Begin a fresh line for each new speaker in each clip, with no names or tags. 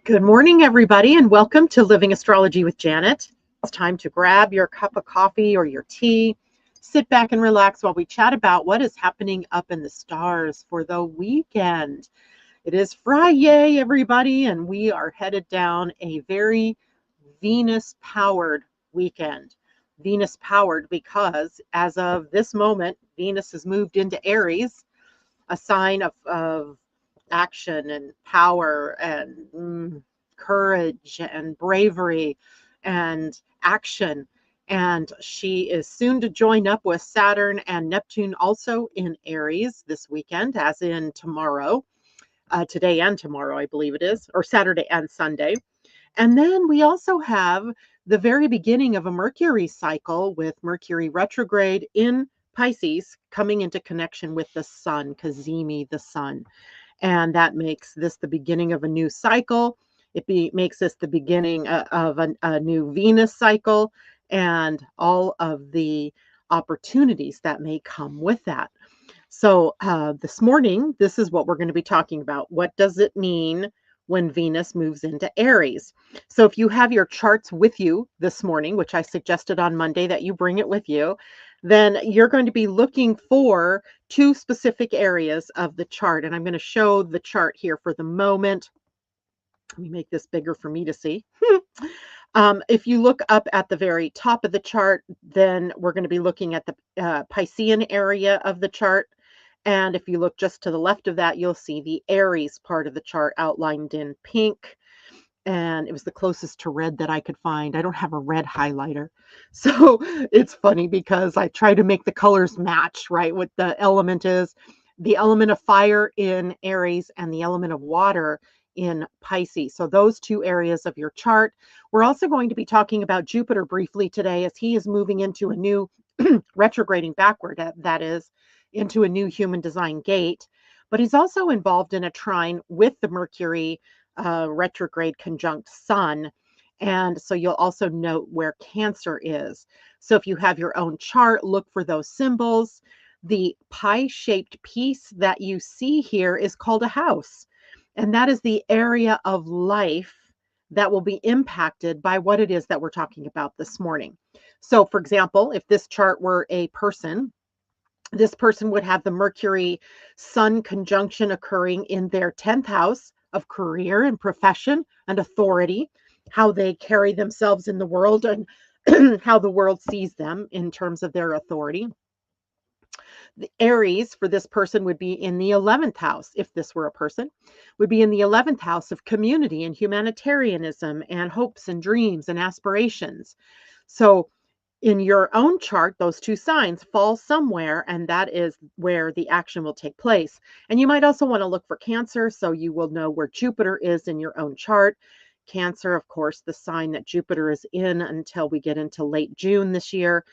Good morning, everybody, and welcome to Living Astrology with Janet. It's time to grab your cup of coffee or your tea, sit back and relax while we chat about what is happening up in the stars for the weekend. It is Friday, everybody, and we are headed down a very Venus-powered weekend. Venus-powered because as of this moment, Venus has moved into Aries, a sign of action and power and courage and bravery and action. And she is soon to join up with Saturn and Neptune also in Aries this weekend, as in tomorrow, today and tomorrow, I believe it is, or Saturday and Sunday. And then we also have the very beginning of a Mercury cycle with Mercury retrograde in Pisces coming into connection with the sun, Cazimi, the sun. And that makes this the beginning of a new cycle. It makes this the beginning of a new Venus cycle and all of the opportunities that may come with that. So this morning, this is what we're going to be talking about. What does it mean when Venus moves into Aries? So if you have your charts with you this morning, which I suggested on Monday that you bring it with you, then you're going to be looking for two specific areas of the chart. And I'm going to show the chart here for the moment. Let me make this bigger for me to see. If you look up at the very top of the chart, then we're going to be looking at the Piscean area of the chart. And if you look just to the left of that, you'll see the Aries part of the chart outlined in pink. And it was the closest to red that I could find. I don't have a red highlighter. So it's funny because I try to make the colors match, right? What the element is. The element of fire in Aries and the element of water in Pisces. So those two areas of your chart. We're also going to be talking about Jupiter briefly today as he is moving into a new retrograding backward, that is, into a new human design gate. But he's also involved in a trine with the Mercury retrograde conjunct Sun. And so you'll also note where Cancer is. So if you have your own chart, look for those symbols. The pie-shaped piece that you see here is called a house. And that is the area of life that will be impacted by what it is that we're talking about this morning. So for example, if this chart were a person, this person would have the Mercury Sun conjunction occurring in their 10th house of career and profession and authority, how they carry themselves in the world and how the world sees them in terms of their authority. The Aries for this person would be in the 11th house, if this were a person, would be in the 11th house of community and humanitarianism and hopes and dreams and aspirations. So in your own chart, those two signs fall somewhere, and that is where the action will take place. And you might also want to look for Cancer, so you will know where Jupiter is in your own chart. Cancer, of course, the sign that Jupiter is in until we get into late June this year,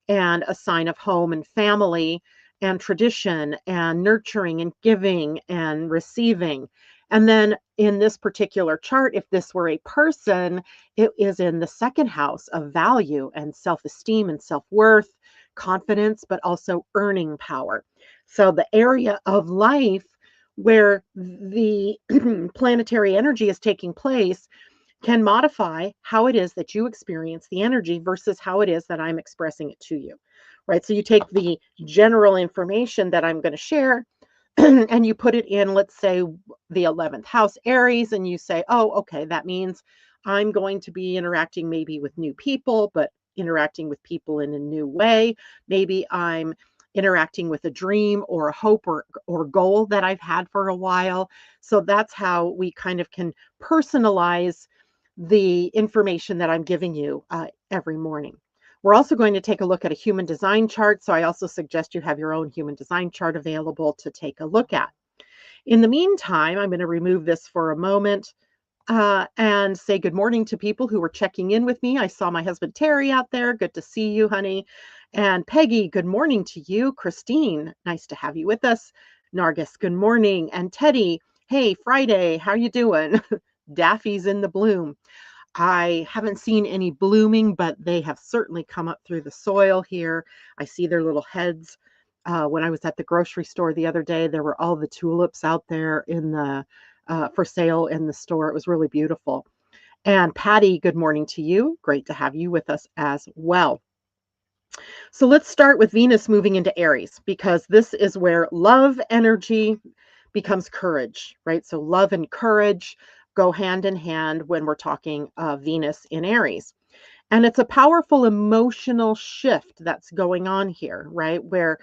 and a sign of home and family and tradition and nurturing and giving and receiving. And then in this particular chart, if this were a person, it is in the second house of value and self-esteem and self-worth, confidence, but also earning power. So the area of life where the planetary energy is taking place can modify how it is that you experience the energy versus how it is that I'm expressing it to you, right? So you take the general information that I'm going to share and you put it in, let's say, the 11th house Aries, and you say, oh, okay, that means I'm going to be interacting maybe with new people, but interacting with people in a new way. Maybe I'm interacting with a dream or a hope or goal that I've had for a while. So that's how we kind of can personalize the information that I'm giving you every morning. We're also going to take a look at a human design chart. So I also suggest you have your own human design chart available to take a look at. In the meantime, I'm going to remove this for a moment and say good morning to people who were checking in with me. I saw my husband Terry out there. Good to see you, honey. And Peggy, good morning to you. Christine, nice to have you with us. Nargis, good morning. And Teddy, hey, Friday, how you doing? Daffy's in the bloom. I haven't seen any blooming, but they have certainly come up through the soil here. I see their little heads. When I was at the grocery store the other day, there were all the tulips out there in the for sale in the store. It was really beautiful. And Patty, good morning to you. Great to have you with us as well. So let's start with Venus moving into Aries, because this is where love energy becomes courage, right? So love and courage go hand in hand when we're talking Venus in Aries. And it's a powerful emotional shift that's going on here, right? Where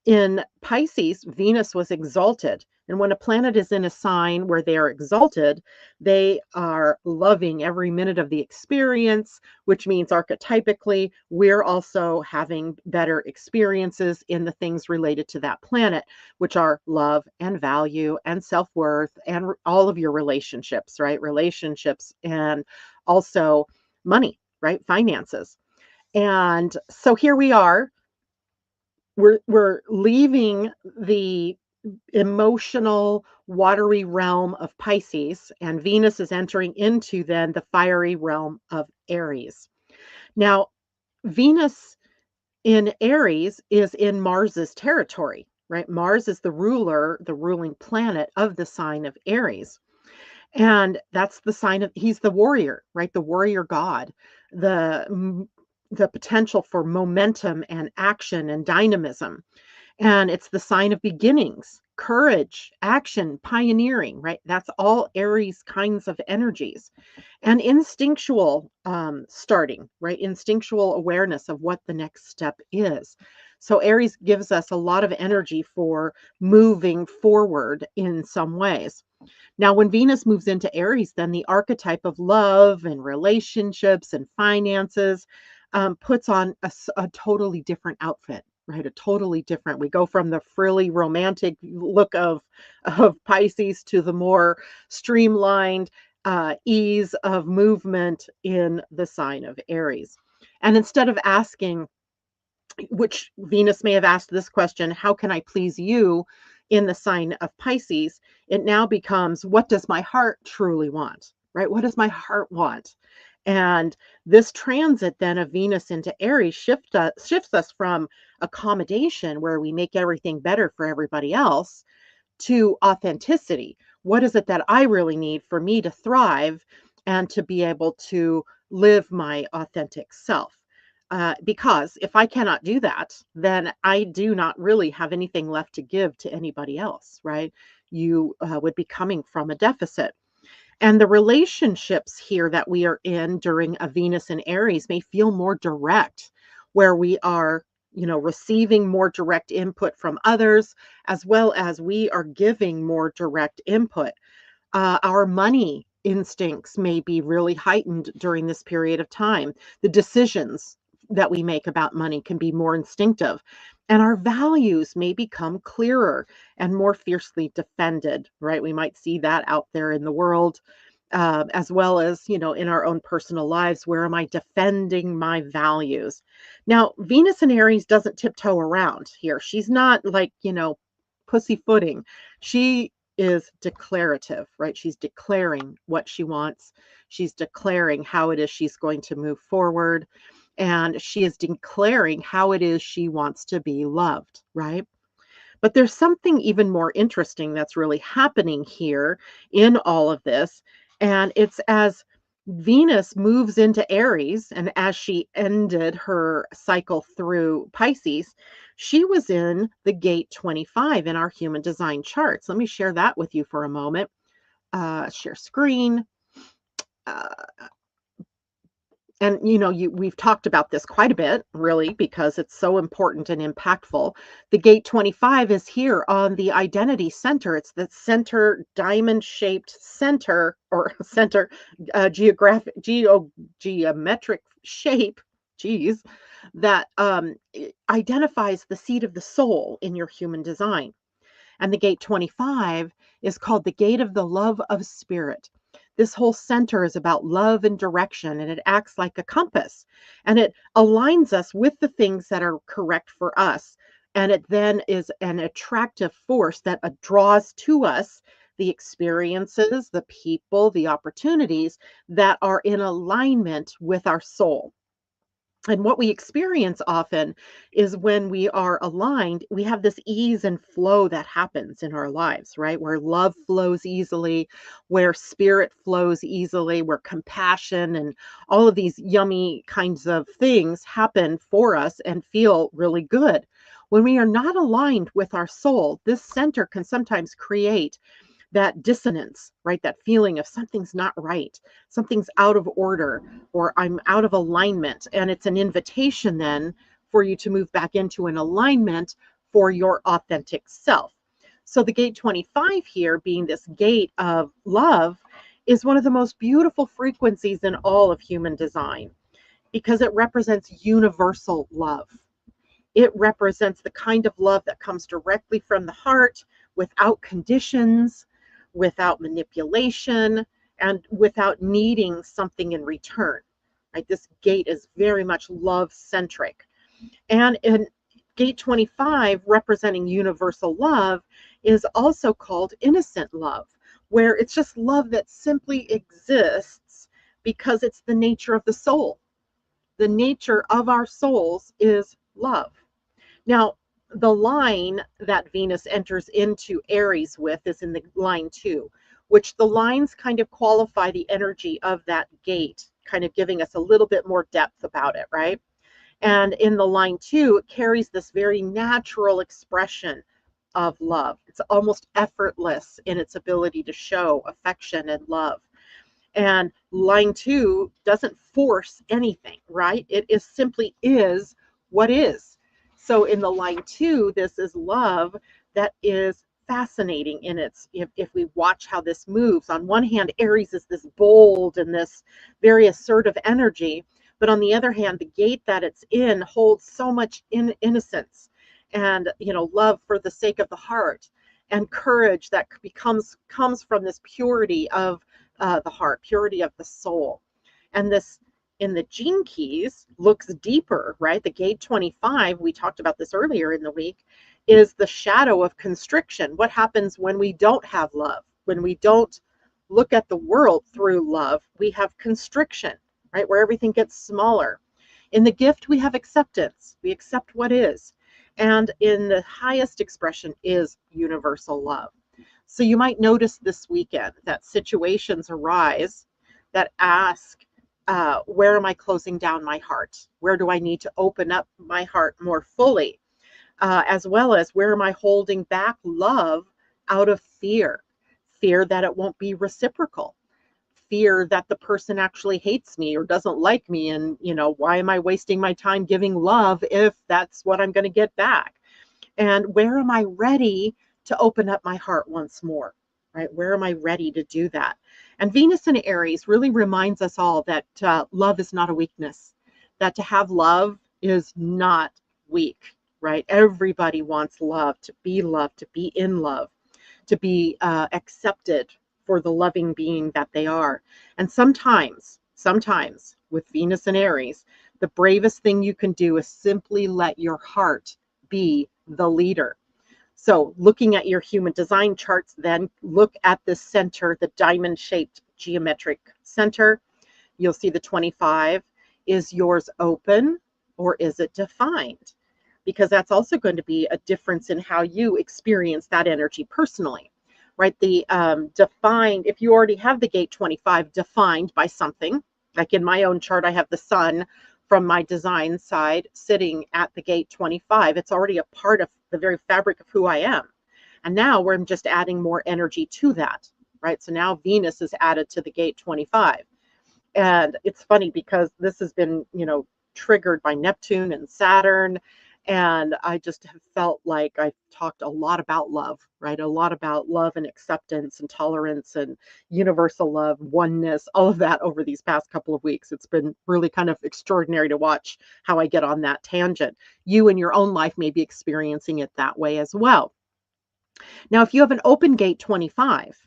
in Pisces, Venus was exalted. And when a planet is in a sign where they are exalted, they are loving every minute of the experience, which means archetypically, we're also having better experiences in the things related to that planet, which are love and value and self worth and all of your relationships, right? Relationships and also money, right? Finances. And so here we are, we're leaving the emotional watery realm of Pisces, and Venus is entering into then the fiery realm of Aries. Now, Venus in Aries is in Mars's territory, right? Mars is the ruler, the ruling planet of the sign of Aries. And that's the sign of, he's the warrior, right? The warrior god, the the potential for momentum and action and dynamism. And it's the sign of beginnings, courage, action, pioneering, right? That's all Aries kinds of energies. And instinctual starting, right? Instinctual awareness of what the next step is. So Aries gives us a lot of energy for moving forward in some ways. Now, when Venus moves into Aries, then the archetype of love and relationships and finances puts on a totally different outfit, right? A totally different. We go from the frilly romantic look of Pisces to the more streamlined ease of movement in the sign of Aries. And instead of asking, which Venus may have asked this question, how can I please you in the sign of Pisces? It now becomes, what does my heart truly want, right? What does my heart want? And this transit then of Venus into Aries shifts us from accommodation, where we make everything better for everybody else, to authenticity. What is it that I really need for me to thrive and to be able to live my authentic self? Because if I cannot do that, then I do not really have anything left to give to anybody else, right? You would be coming from a deficit. And the relationships here that we are in during a Venus and Aries may feel more direct, where we are, receiving more direct input from others, as well as we are giving more direct input. Our money instincts may be really heightened during this period of time. The decisions that we make about money can be more instinctive, and our values may become clearer and more fiercely defended, right? We might see that out there in the world, as well as, in our own personal lives. Where am I defending my values? Now, Venus in Aries doesn't tiptoe around here. She's not like, pussyfooting. She is declarative, right? She's declaring what she wants. She's declaring how it is she's going to move forward. And she is declaring how it is she wants to be loved, right? But there's something even more interesting that's really happening here in all of this. And it's as Venus moves into Aries, and as she ended her cycle through Pisces, she was in the gate 25 in our human design charts. Let me share that with you for a moment. Share screen. Uh, and we've talked about this quite a bit, really, because it's so important and impactful. The gate 25 is here on the identity center. It's the center, diamond shaped center, or center, geometric shape, geez, that identifies the seat of the soul in your human design. And the gate 25 is called the gate of the love of spirit. This whole center is about love and direction, and it acts like a compass, and it aligns us with the things that are correct for us. And it then is an attractive force that draws to us the experiences, the people, the opportunities that are in alignment with our soul. And what we experience often is when we are aligned, we have this ease and flow that happens in our lives, right? Where love flows easily, where spirit flows easily, where compassion and all of these yummy kinds of things happen for us and feel really good. When we are not aligned with our soul, this center can sometimes create that dissonance, right? That feeling of something's not right, something's out of order, or I'm out of alignment. And it's an invitation then for you to move back into an alignment for your authentic self. So the gate 25 here, being this gate of love, is one of the most beautiful frequencies in all of human design because it represents universal love. It represents the kind of love that comes directly from the heart without conditions, without manipulation, and without needing something in return. Right? This gate is very much love centric. And in gate 25, representing universal love, is also called innocent love, where it's just love that simply exists because it's the nature of the soul. The nature of our souls is love. Now, the line that Venus enters into Aries with is in the line 2, which the lines kind of qualify the energy of that gate, kind of giving us a little bit more depth about it, right? And in the line 2, it carries this very natural expression of love. It's almost effortless in its ability to show affection and love. And line 2 doesn't force anything, right? It is simply is what is. So in the line 2, this is love that is fascinating in its, if we watch how this moves. On one hand, Aries is this bold and this very assertive energy, but on the other hand, the gate that it's in holds so much innocence and, love for the sake of the heart and courage that comes from this purity of the heart, purity of the soul. And this in the gene keys looks deeper, right? The gate 25, we talked about this earlier in the week, is the shadow of constriction. What happens when we don't have love? When we don't look at the world through love, we have constriction, right? Where everything gets smaller. In the gift, we have acceptance. We accept what is. And in the highest expression is universal love. So you might notice this weekend that situations arise that ask, where am I closing down my heart? Where do I need to open up my heart more fully? As well as where am I holding back love out of fear? Fear that it won't be reciprocal. Fear that the person actually hates me or doesn't like me. And, why am I wasting my time giving love if that's what I'm going to get back? And where am I ready to open up my heart once more, right? Where am I ready to do that? And Venus in Aries really reminds us all that love is not a weakness, that to have love is not weak, right? Everybody wants love, to be in love, to be accepted for the loving being that they are. And sometimes with Venus and Aries, the bravest thing you can do is simply let your heart be the leader. So looking at your human design charts, then look at the center, the diamond-shaped geometric center. You'll see the 25. Is yours open or is it defined? Because that's also going to be a difference in how you experience that energy personally, right? The defined, if you already have the gate 25 defined by something, like in my own chart, I have the sun from my design side sitting at the gate 25. It's already a part of the very fabric of who I am. And now we're just adding more energy to that, right? So now Venus is added to the gate 25. And it's funny because this has been, triggered by Neptune and Saturn. And I just have felt like I've talked a lot about love, right? A lot about love and acceptance and tolerance and universal love, oneness, all of that over these past couple of weeks. It's been really kind of extraordinary to watch how I get on that tangent. You in your own life may be experiencing it that way as well. Now, if you have an open gate 25,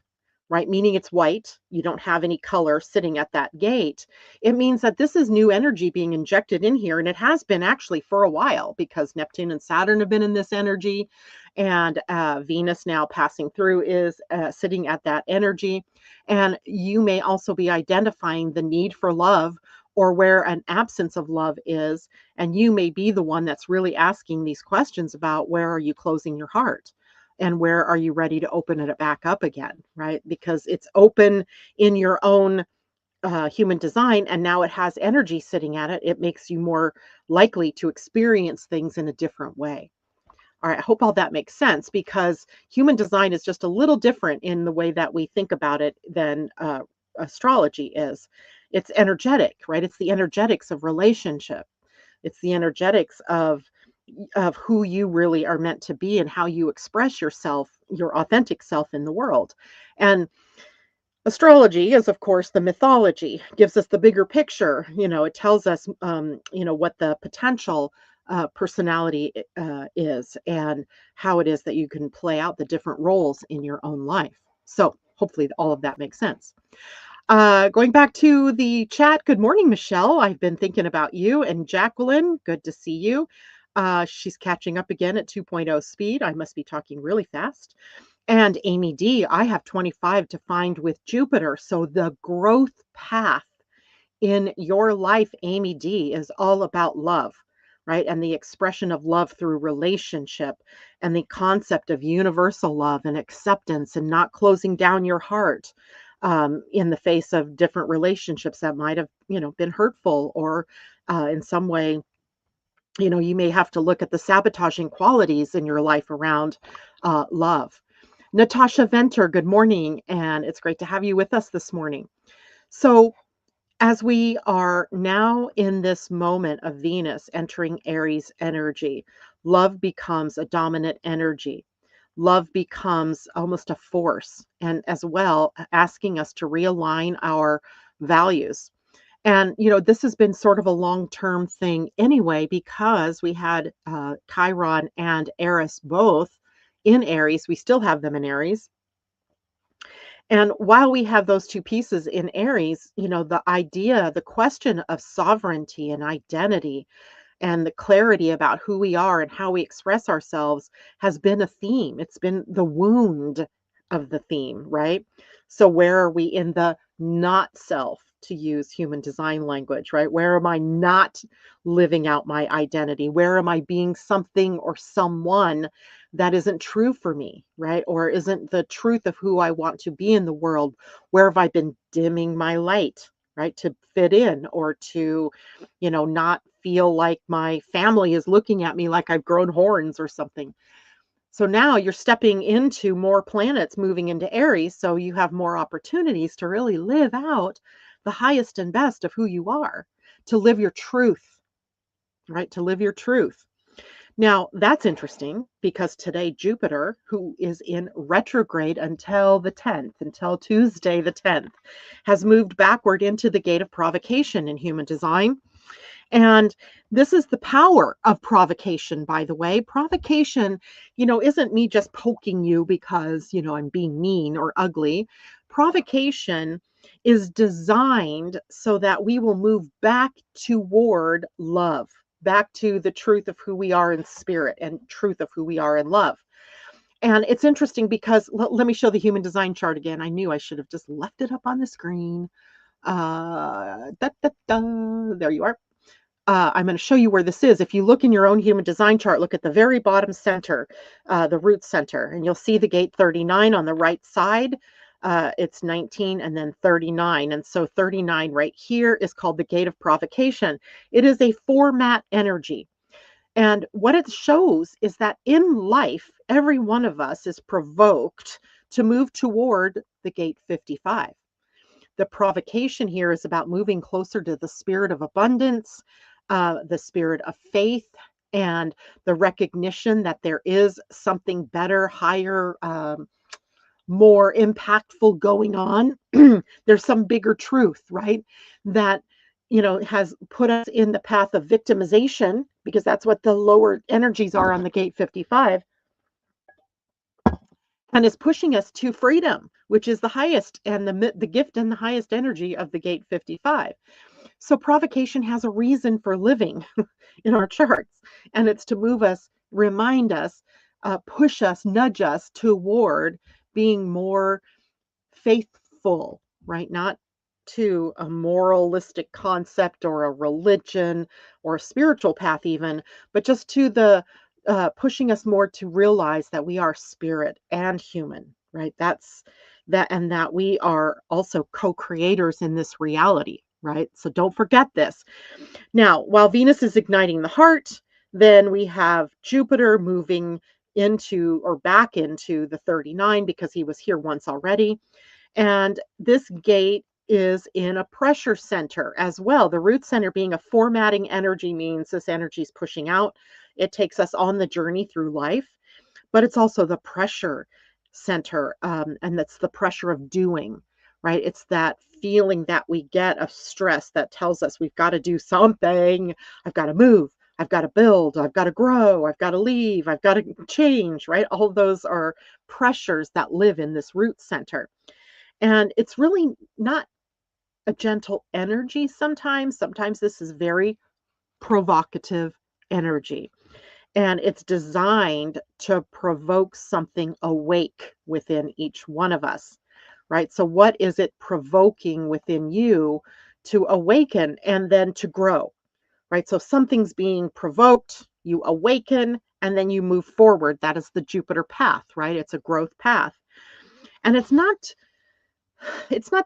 right, meaning it's white, you don't have any color sitting at that gate, it means that this is new energy being injected in here. And it has been actually for a while because Neptune and Saturn have been in this energy. And Venus now passing through is sitting at that energy. And you may also be identifying the need for love or where an absence of love is. And you may be the one that's really asking these questions about where are you closing your heart and where are you ready to open it back up again, right? Because it's open in your own human design, and now it has energy sitting at it. It makes you more likely to experience things in a different way. All right, I hope all that makes sense, because human design is just a little different in the way that we think about it than astrology is. It's energetic, right? It's the energetics of relationship. It's the energetics of who you really are meant to be and how you express yourself, your authentic self in the world. And astrology is, of course, the mythology, gives us the bigger picture. It tells us, what the potential personality is, and how it is that you can play out the different roles in your own life. So hopefully all of that makes sense. Going back to the chat, good morning, Michelle. I've been thinking about you. And Jacqueline, good to see you. She's catching up again at 2.0 speed. I must be talking really fast. And Amy D, I have 25 to find with Jupiter. So the growth path in your life, Amy D, is all about love, right? And the expression of love through relationship, and the concept of universal love and acceptance, and not closing down your heart in the face of different relationships that might have, been hurtful, or in some way, you may have to look at the sabotaging qualities in your life around love. Natasha Venter, good morning, and it's great to have you with us this morning. So, as we are now in this moment of Venus entering Aries energy, love becomes a dominant energy. Love becomes almost a force, and as well asking us to realign our values. And, this has been sort of a long-term thing anyway, because we had Chiron and Eris both in Aries. We still have them in Aries. And while we have those two pieces in Aries, the question of sovereignty and identity, and the clarity about who we are and how we express ourselves, has been a theme. It's been the wound of the theme, right? So where are we in the not self, to use human design language, right? Where am I not living out my identity? Where am I being something or someone that isn't true for me, right? Or isn't the truth of who I want to be in the world? Where have I been dimming my light, right? To fit in, or to, not feel like my family is looking at me like I've grown horns or something. So now you're stepping into more planets moving into Aries, so you have more opportunities to really live out the highest and best of who you are, to live your truth, right? To live your truth. Now, that's interesting, because today Jupiter, who is in retrograde until the 10th, until Tuesday the 10th, has moved backward into the gate of provocation in human design. And this is the power of provocation, by the way. Provocation, isn't me just poking you because, I'm being mean or ugly. Provocation is designed so that we will move back toward love, back to the truth of who we are in spirit and truth of who we are in love. And it's interesting because let me show the human design chart again. I knew I should have just left it up on the screen. There you are. I'm going to show you where this is. If you look in your own human design chart, look at the very bottom center, the root center, and you'll see the gate 39 on the right side. It's 19 and then 39. And so 39 right here is called the gate of provocation. It is a format energy. And what it shows is that in life, every one of us is provoked to move toward the gate 55. The provocation here is about moving closer to the spirit of abundance, the spirit of faith, and the recognition that there is something better, higher, more impactful going on. There's some bigger truth, right? That, has put us in the path of victimization, because that's what the lower energies are on the gate 55. And is pushing us to freedom, which is the highest and the gift and the highest energy of the gate 55. So provocation has a reason for living in our charts, and it's to move us, remind us, push us, nudge us toward being more faithful, right? Not to a moralistic concept or a religion or a spiritual path even, but just to the pushing us more to realize that we are spirit and human, right? That's that, and that we are also co-creators in this reality, right? So don't forget this. Now, while Venus is igniting the heart, then we have Jupiter moving into or back into the 39 because he was here once already. And this gate is in a pressure center as well. The root center being a formatting energy means this energy is pushing out. It takes us on the journey through life, but it's also the pressure center. And that's the pressure of doing, right? It's that feeling that we get of stress that tells us we've got to do something. I've got to move. I've got to build. I've got to grow. I've got to leave. I've got to change, right? All of those are pressures that live in this root center. And it's really not a gentle energy sometimes. Sometimes this is very provocative energy. And it's designed to provoke something awake within each one of us, right? So, what is it provoking within you to awaken and then to grow, right? So, something's being provoked, you awaken, and then you move forward. That is the Jupiter path, right? It's a growth path. And it's not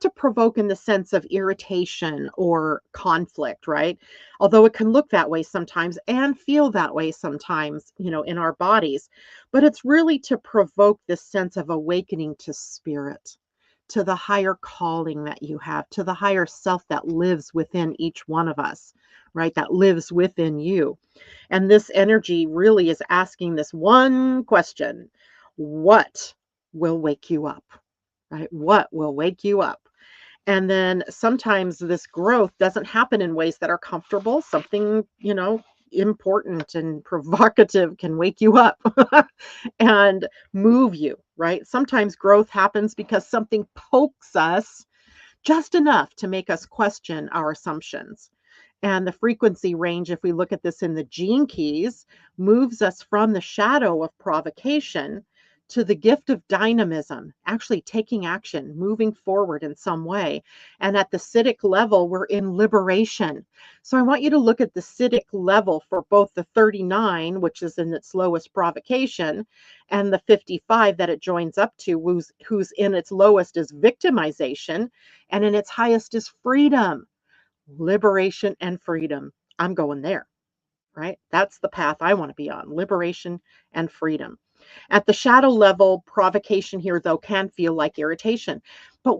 to provoke in the sense of irritation or conflict, right? Although it can look that way sometimes and feel that way sometimes, in our bodies. But it's really to provoke this sense of awakening to spirit, to the higher calling that you have, to the higher self that lives within each one of us, right? That lives within you. And this energy really is asking this one question: what will wake you up? Right? What will wake you up? And then sometimes this growth doesn't happen in ways that are comfortable. Something, important and provocative can wake you up and move you, right? Sometimes growth happens because something pokes us just enough to make us question our assumptions. And the frequency range, if we look at this in the gene keys, moves us from the shadow of provocation to the gift of dynamism, actually taking action, moving forward in some way. And at the Siddhic level, we're in liberation. So I want you to look at the Siddhic level for both the 39, which is in its lowest provocation, and the 55 that it joins up to, who's in its lowest is victimization, and in its highest is freedom. Liberation and freedom. I'm going there, right? That's the path I want to be on: liberation and freedom. At the shadow level, provocation here, though, can feel like irritation. But,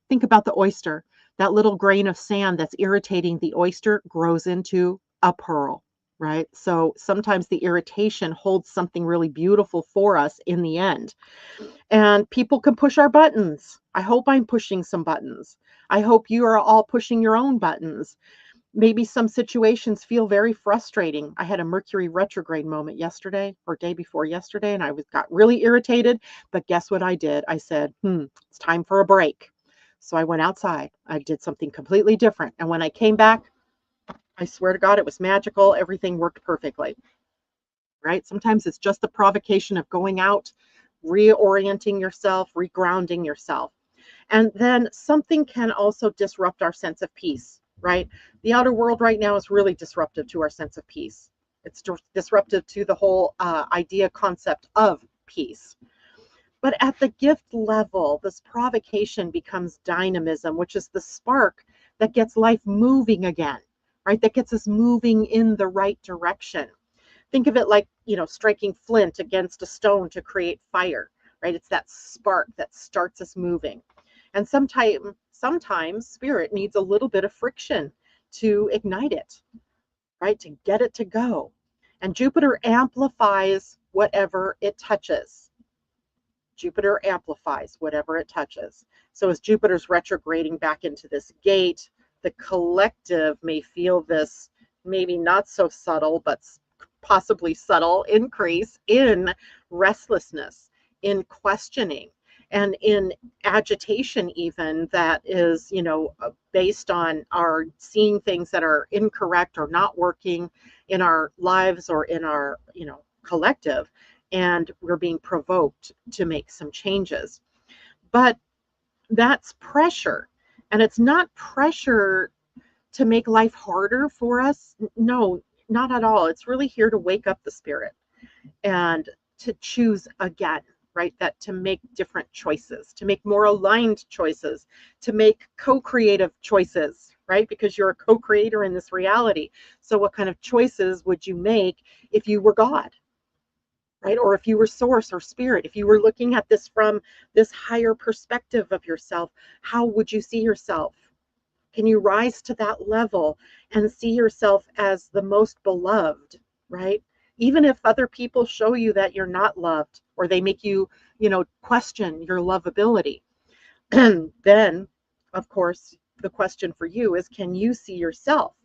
think about the oyster. That little grain of sand that's irritating the oyster grows into a pearl, right? So sometimes the irritation holds something really beautiful for us in the end. And people can push our buttons. I hope I'm pushing some buttons. I hope you are all pushing your own buttons. Maybe some situations feel very frustrating. I had a Mercury retrograde moment yesterday or day before yesterday, and got really irritated. But guess what I did? I said, it's time for a break. So I went outside. I did something completely different. And when I came back, I swear to God, it was magical. Everything worked perfectly, right? Sometimes it's just the provocation of going out, reorienting yourself, regrounding yourself. And then something can also disrupt our sense of peace, right? The outer world right now is really disruptive to our sense of peace. It's disruptive to the whole idea concept of peace. But at the gift level, this provocation becomes dynamism, which is the spark that gets life moving again, right? That gets us moving in the right direction. Think of it like, striking flint against a stone to create fire, right? It's that spark that starts us moving. And sometimes spirit needs a little bit of friction to ignite it, right? To get it to go. And Jupiter amplifies whatever it touches. Jupiter amplifies whatever it touches. So as Jupiter's retrograding back into this gate, the collective may feel this maybe not so subtle, but possibly subtle increase in restlessness, in questioning, and in agitation even that is, based on our seeing things that are incorrect or not working in our lives or in our, collective, and we're being provoked to make some changes. But that's pressure. And it's not pressure to make life harder for us. No, not at all. It's really here to wake up the spirit and to choose again, right? That to make different choices, to make more aligned choices, to make co-creative choices, right? Because you're a co-creator in this reality. So what kind of choices would you make if you were God, right? Or if you were source or spirit, if you were looking at this from this higher perspective of yourself, how would you see yourself? Can you rise to that level and see yourself as the most beloved, right? Even if other people show you that you're not loved or they make you, question your lovability. And then, of course, the question for you is, can you see yourself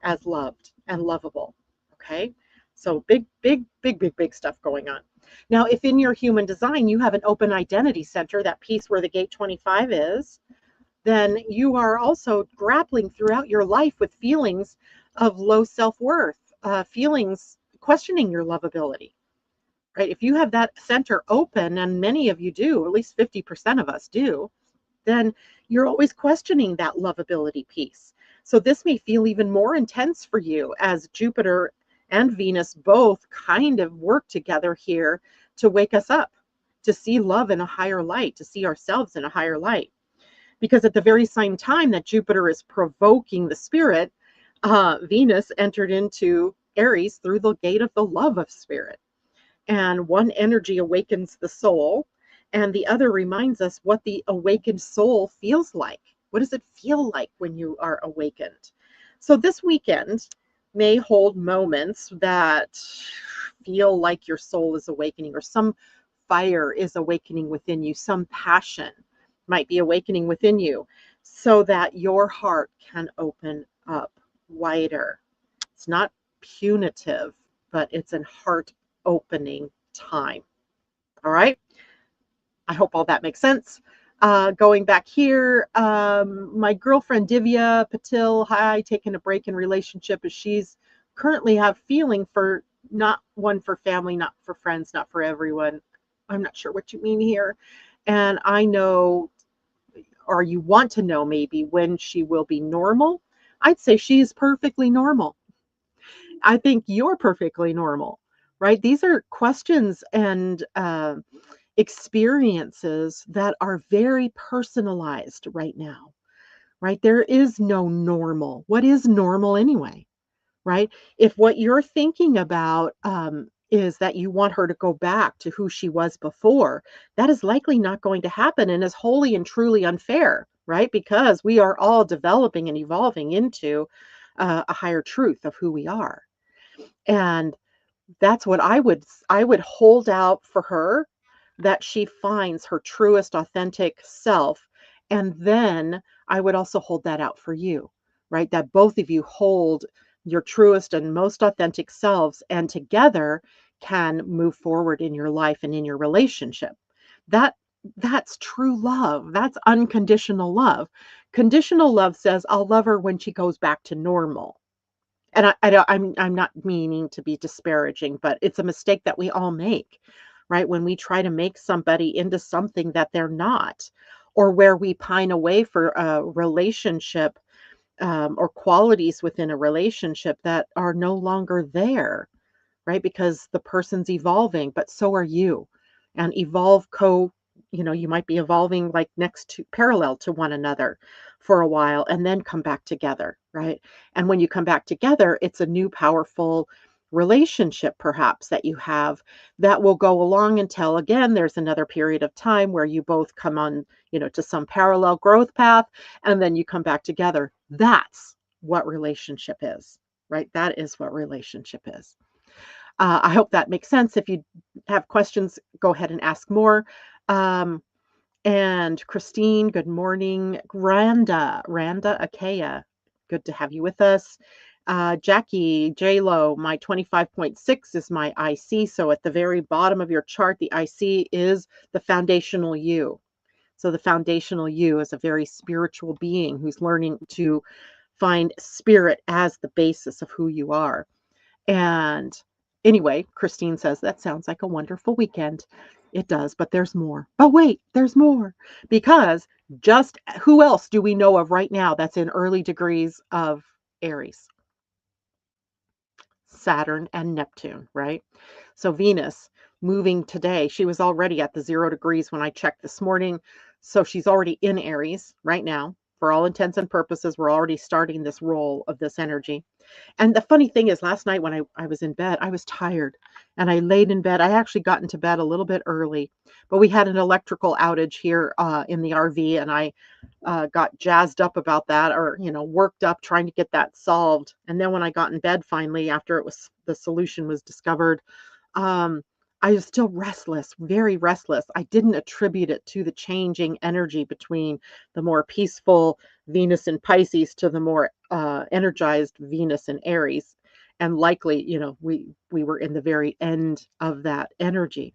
as loved and lovable? Okay. So big, big, big, big, big stuff going on. Now, if in your human design you have an open identity center, that piece where the gate 25 is, then you are also grappling throughout your life with feelings of low self-worth, feelings questioning your lovability, right? If you have that center open, and many of you do, at least 50% of us do, then you're always questioning that lovability piece. So this may feel even more intense for you as Jupiter and Venus both kind of work together here to wake us up, to see love in a higher light, to see ourselves in a higher light. Because at the very same time that Jupiter is provoking the spirit, Venus entered into Aries through the gate of the love of spirit. And one energy awakens the soul, and the other reminds us what the awakened soul feels like. What does it feel like when you are awakened? So this weekend may hold moments that feel like your soul is awakening, or some fire is awakening within you, some passion might be awakening within you, so that your heart can open up wider. It's not punitive, but it's a heart opening time. All right. I hope all that makes sense. Going back here, my girlfriend Divya Patil, hi, taking a break in relationship as she's currently have feeling for not one for family, not for friends, not for everyone. I'm not sure what you mean here. And I know, or you want to know maybe when she will be normal. I'd say she's perfectly normal. I think you're perfectly normal, right? These are questions and experiences that are very personalized right now, right? There is no normal. What is normal anyway, right? If what you're thinking about is that you want her to go back to who she was before, that is likely not going to happen and is wholly and truly unfair, right? Because we are all developing and evolving into a higher truth of who we are. And that's what I would hold out for her, that she finds her truest authentic self. And then I would also hold that out for you, right? That both of you hold your truest and most authentic selves, and together can move forward in your life and in your relationship. That that's true love. That's unconditional love. Conditional love says, I'll love her when she goes back to normal. And I'm not meaning to be disparaging, but it's a mistake that we all make, right? When we try to make somebody into something that they're not, or where we pine away for a relationship, or qualities within a relationship that are no longer there, right? Because the person's evolving, but so are you. And evolve you might be evolving like next to parallel to one another for a while and then come back together, right? And when you come back together, it's a new powerful relationship perhaps that you have that will go along until again there's another period of time where you both come on, to some parallel growth path, and then you come back together. That's what relationship is, right? That is what relationship is. I hope that makes sense. If you have questions, go ahead and ask more. Um, and Christine, good morning. Randa Akea, good to have you with us. Jackie, J-Lo, my 25.6 is my IC. So at the very bottom of your chart, the IC is the foundational you. So the foundational you is a very spiritual being who's learning to find spirit as the basis of who you are. And anyway, Christine says, that sounds like a wonderful weekend. It does, but there's more. But wait, there's more. Because just who else do we know of right now that's in early degrees of Aries? Saturn and Neptune, right? So Venus moving today, she was already at the 0 degrees when I checked this morning. So she's already in Aries right now. For all intents and purposes, we're already starting this roll of this energy. And the funny thing is, last night when I was in bed, I was tired and I laid in bed. I actually got into bed a little bit early, but we had an electrical outage here in the RV, and I got jazzed up about that, or, worked up trying to get that solved. And then when I got in bed finally, after the solution was discovered, um, I was still restless, very restless. I didn't attribute it to the changing energy between the more peaceful Venus in Pisces to the more energized Venus in Aries. And likely, we were in the very end of that energy.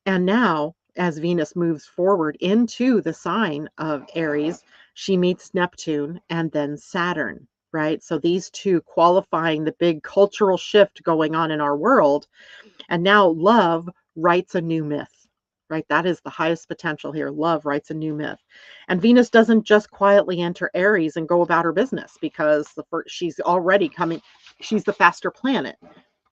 And now, as Venus moves forward into the sign of Aries, she meets Neptune and then Saturn, right? So these two qualifying the big cultural shift going on in our world. And now love writes a new myth, right? That is the highest potential here. Love writes a new myth. And Venus doesn't just quietly enter Aries and go about her business, because she's already coming, she's the faster planet.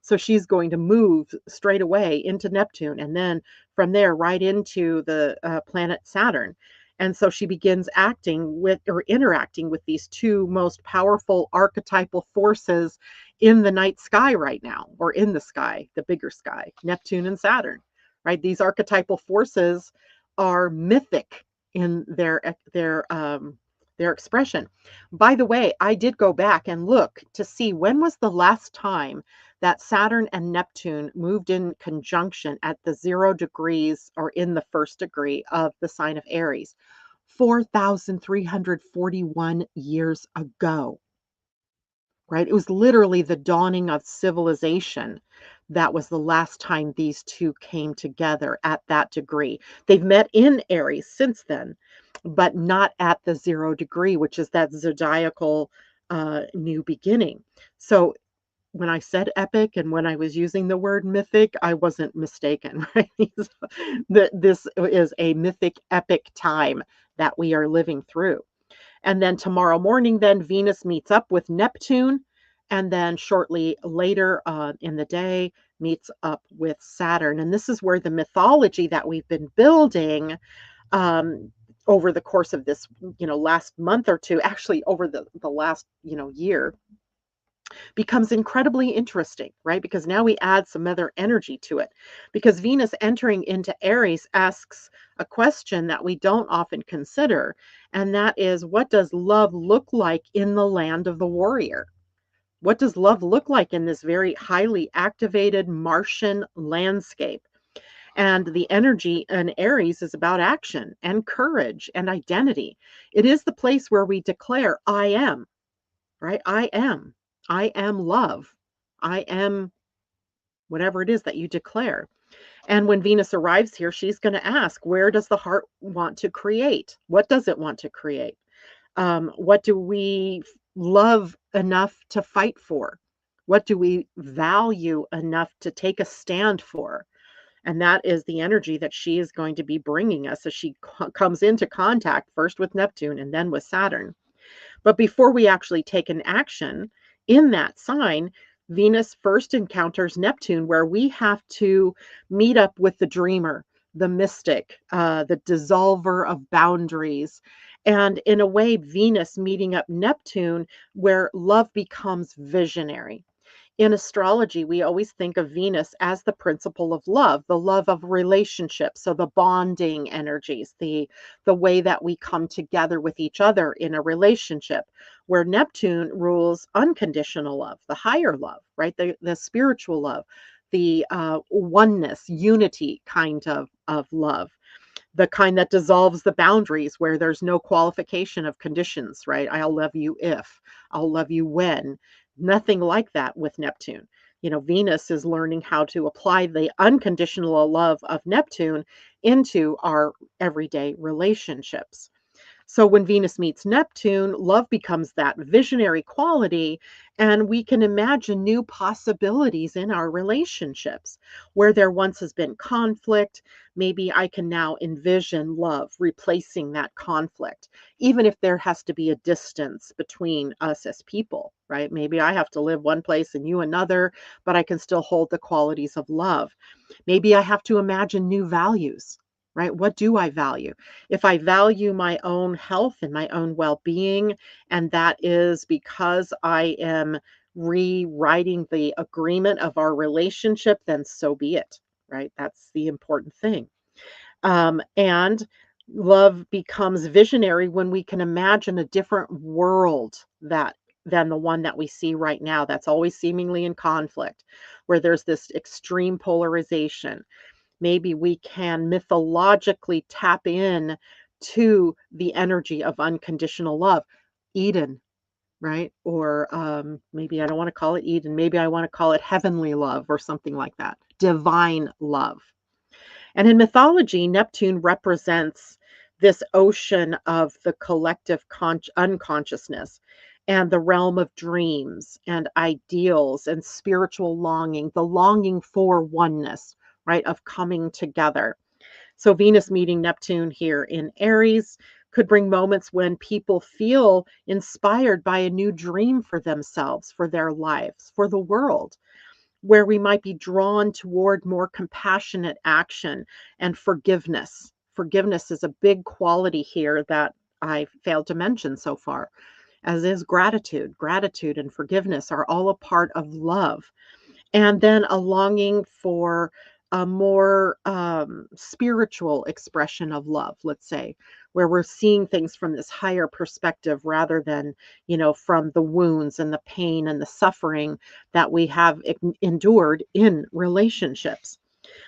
So she's going to move straight away into Neptune, and then from there right into the planet Saturn. And so she begins acting with, or interacting with, these two most powerful archetypal forces in the night sky right now, or in the sky, the bigger sky, Neptune and Saturn, right? These archetypal forces are mythic in their expression. By the way, I did go back and look to see when was the last time that Saturn and Neptune moved in conjunction at the 0 degrees, or in the first degree of the sign of Aries. 4,341 years ago, right? It was literally the dawning of civilization. That was the last time these two came together at that degree. They've met in Aries since then, but not at the 0 degree, which is that zodiacal new beginning. So when I said epic and when I was using the word mythic, I wasn't mistaken, right? This is a mythic, epic time that we are living through. And then tomorrow morning, then Venus meets up with Neptune. And then shortly later in the day, meets up with Saturn. And this is where the mythology that we've been building over the course of this, last month or two, actually over the last, year, becomes incredibly interesting, right? Because now we add some other energy to it. Because Venus entering into Aries asks a question that we don't often consider, and that is, what does love look like in the land of the warrior? What does love look like in this very highly activated Martian landscape? And the energy in Aries is about action and courage and identity. It is the place where we declare, I am, right? I am. I am love. I am whatever it is that you declare. And when Venus arrives here, she's going to ask, where does the heart want to create? What does it want to create? What do we love enough to fight for? What do we value enough to take a stand for? And that is the energy that she is going to be bringing us as she comes into contact first with Neptune and then with Saturn. But before we actually take an action in that sign, Venus first encounters Neptune, where we have to meet up with the dreamer, the mystic, the dissolver of boundaries. And in a way, Venus meeting up Neptune, where love becomes visionary. In astrology, we always think of Venus as the principle of love, the love of relationships. So the bonding energies, the way that we come together with each other in a relationship, where Neptune rules unconditional love, the higher love, right? The spiritual love, the oneness, unity kind of love, the kind that dissolves the boundaries, where there's no qualification of conditions, right? I'll love you if, I'll love you when. Nothing like that with Neptune. Venus is learning how to apply the unconditional love of Neptune into our everyday relationships. So when Venus meets Neptune, love becomes that visionary quality, and we can imagine new possibilities in our relationships. Where there once has been conflict, maybe I can now envision love replacing that conflict, even if there has to be a distance between us as people, right? Maybe I have to live one place and you another, but I can still hold the qualities of love. Maybe I have to imagine new values, right? What do I value? If I value my own health and my own well being, and that is because I am rewriting the agreement of our relationship, then so be it, right? That's the important thing. And love becomes visionary when we can imagine a different world than the one that we see right now that's always seemingly in conflict, where there's this extreme polarization. Maybe we can mythologically tap in to the energy of unconditional love. Eden, right? Or maybe I don't want to call it Eden. Maybe I want to call it heavenly love or something like that. Divine love. And in mythology, Neptune represents this ocean of the collective unconsciousness and the realm of dreams and ideals and spiritual longing, the longing for oneness, right? Of coming together. So Venus meeting Neptune here in Aries could bring moments when people feel inspired by a new dream for themselves, for their lives, for the world, where we might be drawn toward more compassionate action and forgiveness. Forgiveness is a big quality here that I failed to mention so far, as is gratitude. Gratitude and forgiveness are all a part of love. And then a longing for a more spiritual expression of love, let's say, where we're seeing things from this higher perspective rather than, from the wounds and the pain and the suffering that we have endured in relationships.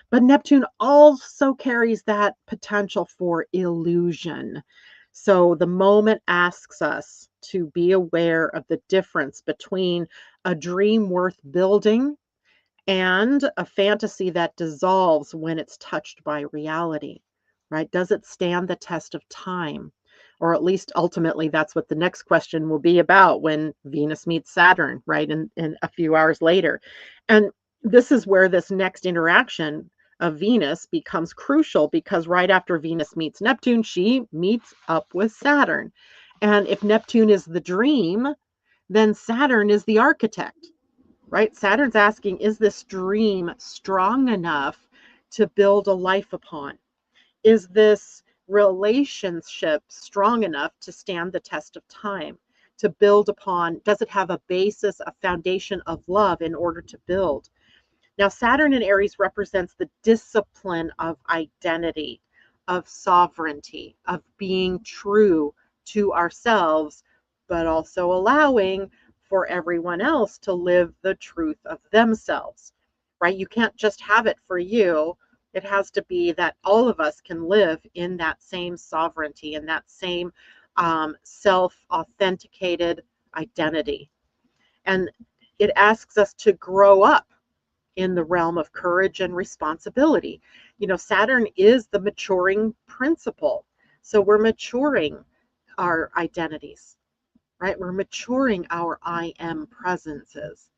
But Neptune also carries that potential for illusion. So the moment asks us to be aware of the difference between a dream worth building and a fantasy that dissolves when it's touched by reality, right? Does it stand the test of time? Or at least ultimately, that's what the next question will be about when Venus meets Saturn, right? In a few hours later. And this is where this next interaction of Venus becomes crucial because right after Venus meets Neptune, she meets up with Saturn. And if Neptune is the dream, then Saturn is the architect, right? Saturn's asking, is this dream strong enough to build a life upon? Is this relationship strong enough to stand the test of time, to build upon? Does it have a basis, a foundation of love in order to build? Now, Saturn in Aries represents the discipline of identity, of sovereignty, of being true to ourselves, but also allowing for everyone else to live the truth of themselves, right? You can't just have it for you. It has to be that all of us can live in that same sovereignty and that same self-authenticated identity. And it asks us to grow up in the realm of courage and responsibility. Saturn is the maturing principle. So we're maturing our identities, right? We're maturing our I am presences.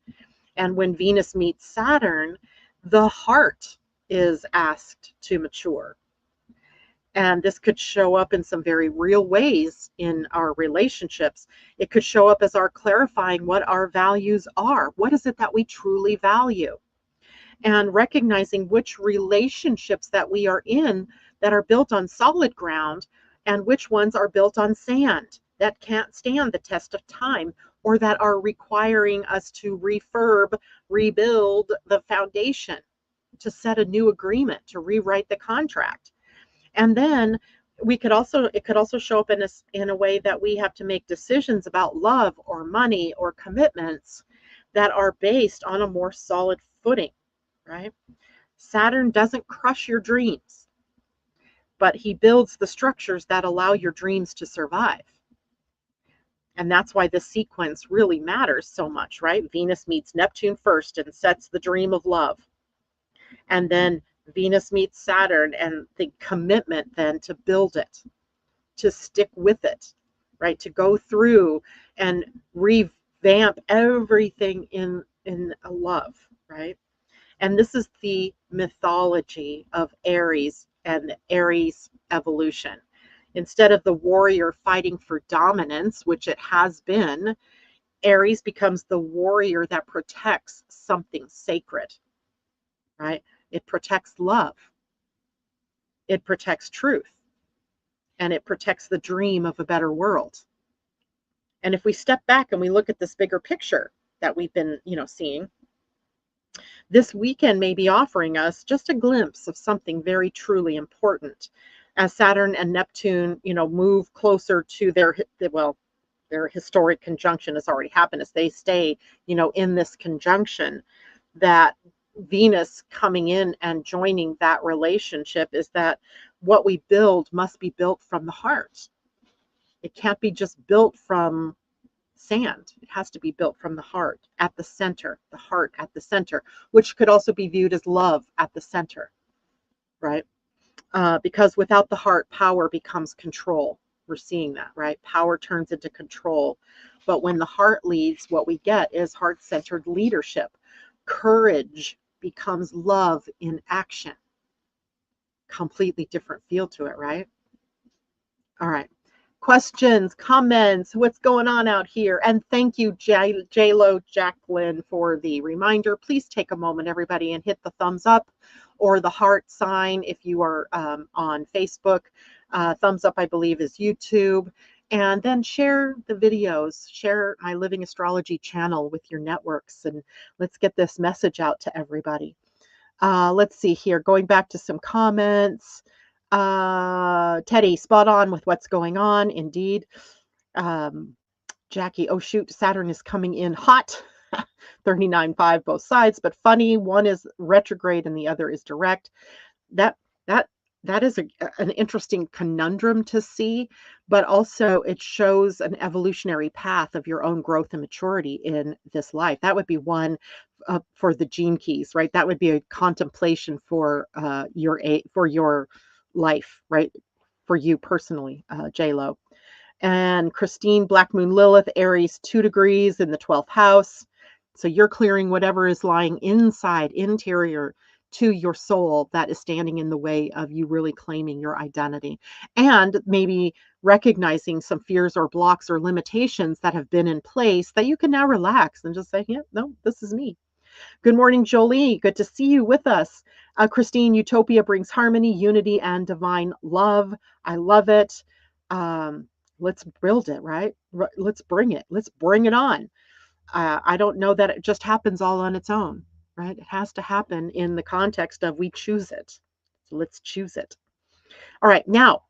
And when Venus meets Saturn, the heart is asked to mature. And this could show up in some very real ways in our relationships. It could show up as our clarifying what our values are. What is it that we truly value? And recognizing which relationships that we are in that are built on solid ground and which ones are built on sand that can't stand the test of time, or that are requiring us to rebuild the foundation, to set a new agreement, to rewrite the contract. And then it could also show up in a way that we have to make decisions about love or money or commitments that are based on a more solid footing, right? Saturn doesn't crush your dreams, but he builds the structures that allow your dreams to survive. And that's why this sequence really matters so much, right? Venus meets Neptune first and sets the dream of love. And then Venus meets Saturn and the commitment then to build it. to stick with it, right? To go through and revamp everything in a love, right? And this is the mythology of Aries and Aries evolution. Instead of the warrior fighting for dominance, which it has been, Aries becomes the warrior that protects something sacred, right? It protects love, it protects truth, and it protects the dream of a better world. And if we step back and we look at this bigger picture that we've been, seeing, this weekend may be offering us just a glimpse of something very truly important as Saturn and Neptune, move closer to their historic conjunction has already happened as they stay, in this conjunction. That Venus coming in and joining that relationship is that what we build must be built from the heart. It can't be just built from sand. It has to be built from the heart at the center, the heart at the center, which could also be viewed as love at the center, right? Because without the heart, power becomes control. We're seeing that, right? Power turns into control. But when the heart leads, what we get is heart-centered leadership. Courage becomes love in action. Completely different feel to it, right? All right. Questions, comments, what's going on out here? And thank you, J-Lo Jacqueline, for the reminder. Please take a moment, everybody, and hit the thumbs up or the heart sign if you are on Facebook. Thumbs up, I believe, is YouTube. And then share the videos, share my Living Astrology channel with your networks, and let's get this message out to everybody. Let's see here, going back to some comments. Teddy, spot on with what's going on, indeed. Jackie, oh shoot, Saturn is coming in hot. 39.5 both sides, but funny. One is retrograde and the other is direct. That is an interesting conundrum to see, but also it shows an evolutionary path of your own growth and maturity in this life. That would be one for the gene keys, right? That would be a contemplation for your life, right? For you personally, J-Lo. And Christine, Black Moon Lilith, Aries 2 degrees in the 12th house. So you're clearing whatever is lying inside, interior to your soul that is standing in the way of you really claiming your identity. And maybe recognizing some fears or blocks or limitations that have been in place that you can now relax and just say, yeah, no, this is me. Good morning, Jolie. Good to see you with us. Christine, Utopia brings harmony, unity, and divine love. I love it. Let's build it, right? Let's bring it. Let's bring it on. I don't know that it just happens all on its own, right? It has to happen in the context of we choose it. So let's choose it. All right. Now,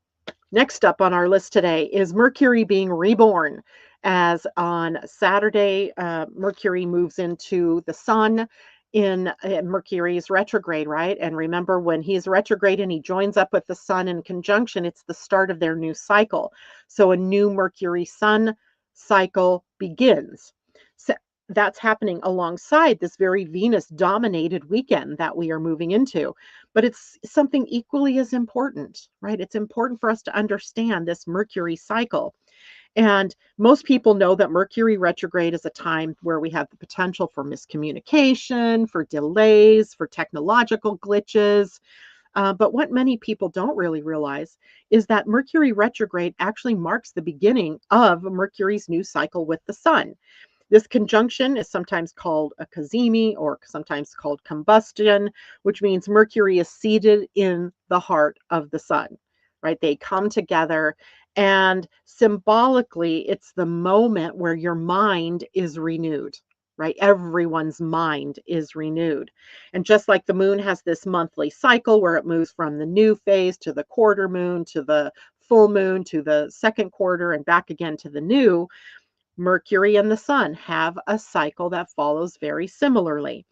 next up on our list today is Mercury being reborn. As on Saturday, Mercury moves into the sun in Mercury's retrograde, right? And remember, when he's retrograde and he joins up with the sun in conjunction, it's the start of their new cycle. So a new Mercury-sun cycle begins. So that's happening alongside this very Venus-dominated weekend that we are moving into. But it's something equally as important, right? It's important for us to understand this Mercury cycle. And most people know that Mercury retrograde is a time where we have the potential for miscommunication, for delays, for technological glitches. But what many people don't really realize is that Mercury retrograde actually marks the beginning of Mercury's new cycle with the sun. This conjunction is sometimes called a cazimi or sometimes called combustion, which means Mercury is seated in the heart of the sun, right? They come together. And symbolically, it's the moment where your mind is renewed, right? Everyone's mind is renewed. And just like the moon has this monthly cycle where it moves from the new phase to the quarter moon, to the full moon, to the second quarter, and back again to the new, Mercury and the sun have a cycle that follows very similarly.